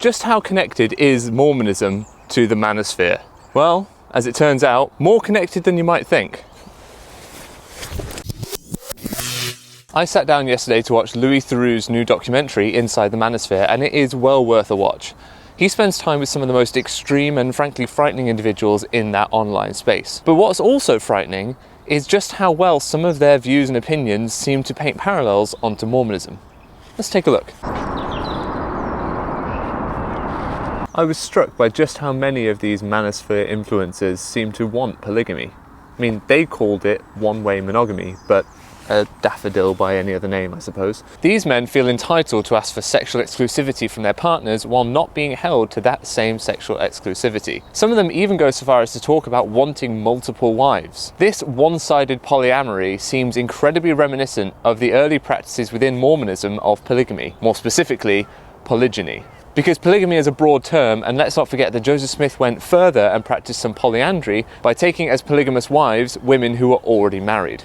Just how connected is Mormonism to the Manosphere? Well, as it turns out, more connected than you might think. I sat down yesterday to watch Louis Theroux's new documentary, Inside the Manosphere, and it is well worth a watch. He spends time with some of the most extreme and frankly frightening individuals in that online space. But what's also frightening is just how well some of their views and opinions seem to paint parallels onto Mormonism. Let's take a look. I was struck by just how many of these Manosphere influencers seem to want polygamy. I mean, they called it one-way monogamy, but a daffodil by any other name, I suppose. These men feel entitled to ask for sexual exclusivity from their partners while not being held to that same sexual exclusivity. Some of them even go so far as to talk about wanting multiple wives. This one-sided polyamory seems incredibly reminiscent of the early practices within Mormonism of polygamy, more specifically, polygyny. Because polygamy is a broad term, and let's not forget that Joseph Smith went further and practiced some polyandry by taking as polygamous wives women who were already married.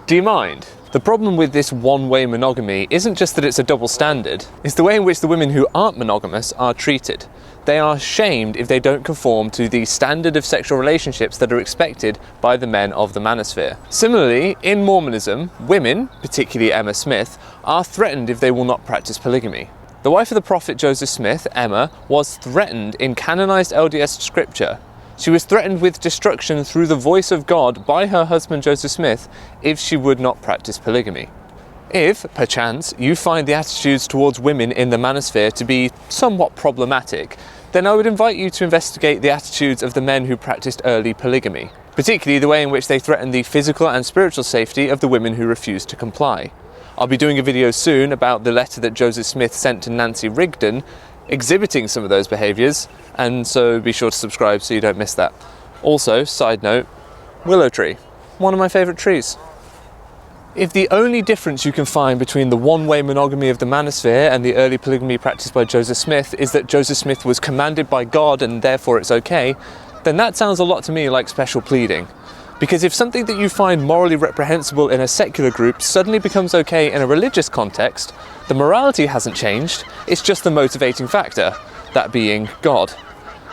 Do you mind? The problem with this one-way monogamy isn't just that it's a double standard, it's the way in which the women who aren't monogamous are treated. They are shamed if they don't conform to the standard of sexual relationships that are expected by the men of the Manosphere. Similarly, in Mormonism, women, particularly Emma Smith, are threatened if they will not practice polygamy. The wife of the prophet Joseph Smith, Emma, was threatened in canonized LDS scripture. She was threatened with destruction through the voice of God by her husband Joseph Smith if she would not practice polygamy. If, perchance, you find the attitudes towards women in the Manosphere to be somewhat problematic, then I would invite you to investigate the attitudes of the men who practiced early polygamy, particularly the way in which they threatened the physical and spiritual safety of the women who refused to comply. I'll be doing a video soon about the letter that Joseph Smith sent to Nancy Rigdon, exhibiting some of those behaviours, and so be sure to subscribe so you don't miss that. Also, side note, willow tree, one of my favourite trees. If the only difference you can find between the one-way monogamy of the Manosphere and the early polygamy practiced by Joseph Smith is that Joseph Smith was commanded by God and therefore it's okay, then that sounds a lot to me like special pleading. Because if something that you find morally reprehensible in a secular group suddenly becomes okay in a religious context, the morality hasn't changed, it's just the motivating factor, that being God.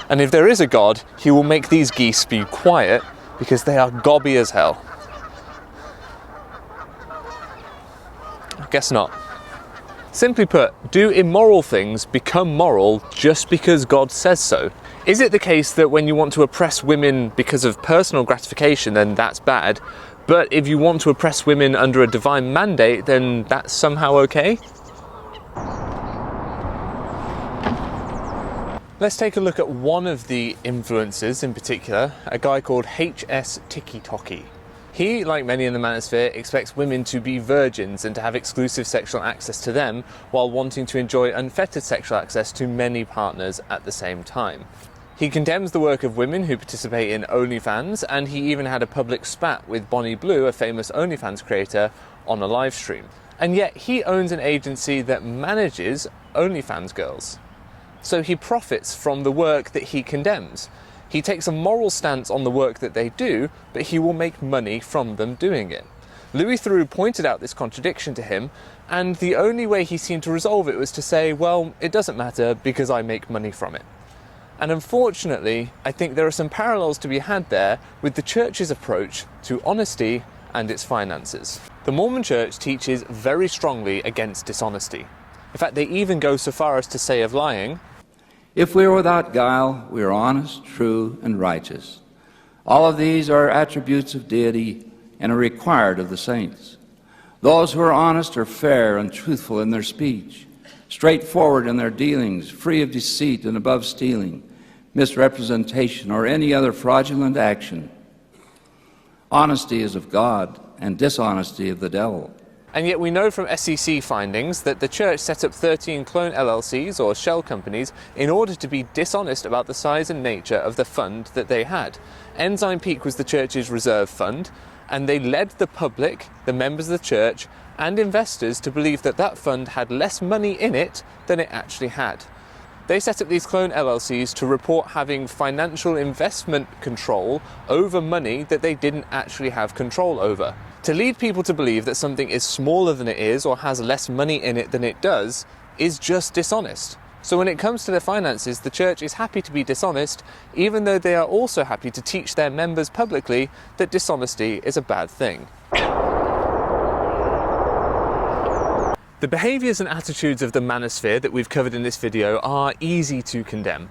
And if there is a God, he will make these geese be quiet because they are gobby as hell. I guess not. Simply put, do immoral things become moral just because God says so? Is it the case that when you want to oppress women because of personal gratification, then that's bad, but if you want to oppress women under a divine mandate, then that's somehow okay? Let's take a look at one of the influencers in particular, a guy called Ticky. He, like many in the Manosphere, expects women to be virgins and to have exclusive sexual access to them while wanting to enjoy unfettered sexual access to many partners at the same time. He condemns the work of women who participate in OnlyFans, and he even had a public spat with Bonnie Blue, a famous OnlyFans creator, on a live stream. And yet he owns an agency that manages OnlyFans girls. So he profits from the work that he condemns. He takes a moral stance on the work that they do, but he will make money from them doing it. Louis Theroux pointed out this contradiction to him, and the only way he seemed to resolve it was to say, well, it doesn't matter because I make money from it. And unfortunately, I think there are some parallels to be had there with the church's approach to honesty and its finances. The Mormon Church teaches very strongly against dishonesty. In fact, they even go so far as to say of lying, if we are without guile, we are honest, true, and righteous. All of these are attributes of deity and are required of the saints. Those who are honest are fair and truthful in their speech, straightforward in their dealings, free of deceit and above stealing, misrepresentation, or any other fraudulent action. Honesty is of God, and dishonesty of the devil. And yet we know from SEC findings that the church set up 13 clone LLCs or shell companies in order to be dishonest about the size and nature of the fund that they had. Ensign Peak was the church's reserve fund, and they led the public, the members of the church, and investors to believe that that fund had less money in it than it actually had. They set up these clone LLCs to report having financial investment control over money that they didn't actually have control over. To lead people to believe that something is smaller than it is or has less money in it than it does is just dishonest. So when it comes to their finances, the church is happy to be dishonest, even though they are also happy to teach their members publicly that dishonesty is a bad thing. The behaviours and attitudes of the Manosphere that we've covered in this video are easy to condemn.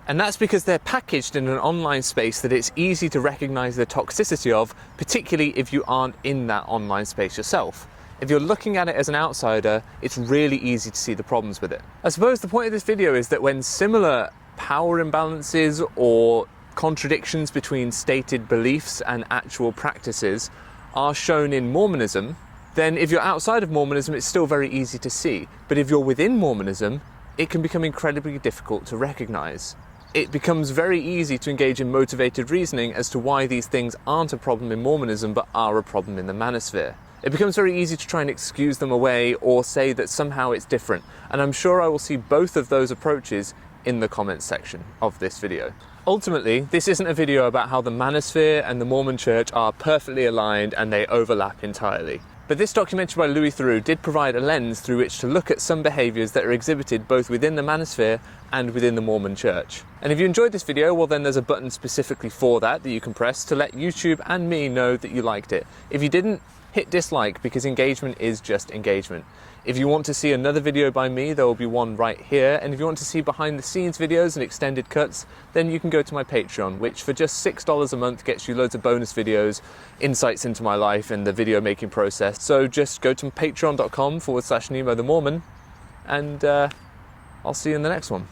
And that's because they're packaged in an online space that it's easy to recognise the toxicity of, particularly if you aren't in that online space yourself. If you're looking at it as an outsider, it's really easy to see the problems with it. I suppose the point of this video is that when similar power imbalances or contradictions between stated beliefs and actual practices are shown in Mormonism, then if you're outside of Mormonism, it's still very easy to see. But if you're within Mormonism, it can become incredibly difficult to recognise. It becomes very easy to engage in motivated reasoning as to why these things aren't a problem in Mormonism but are a problem in the Manosphere. It becomes very easy to try and excuse them away or say that somehow it's different. And I'm sure I will see both of those approaches in the comments section of this video. Ultimately, this isn't a video about how the Manosphere and the Mormon Church are perfectly aligned and they overlap entirely. But this documentary by Theroux did provide a lens through which to look at some behaviours that are exhibited both within the Manosphere and within the Mormon Church. And if you enjoyed this video, well then there's a button specifically for that you can press to let YouTube and me know that you liked it. If you didn't, hit dislike, because engagement is just engagement. If you want to see another video by me, there will be one right here, and if you want to see behind the scenes videos and extended cuts, then you can go to my Patreon, which for just $6 a month gets you loads of bonus videos, insights into my life and the video making process. So just go to patreon.com/Nemo the Mormon, and I'll see you in the next one.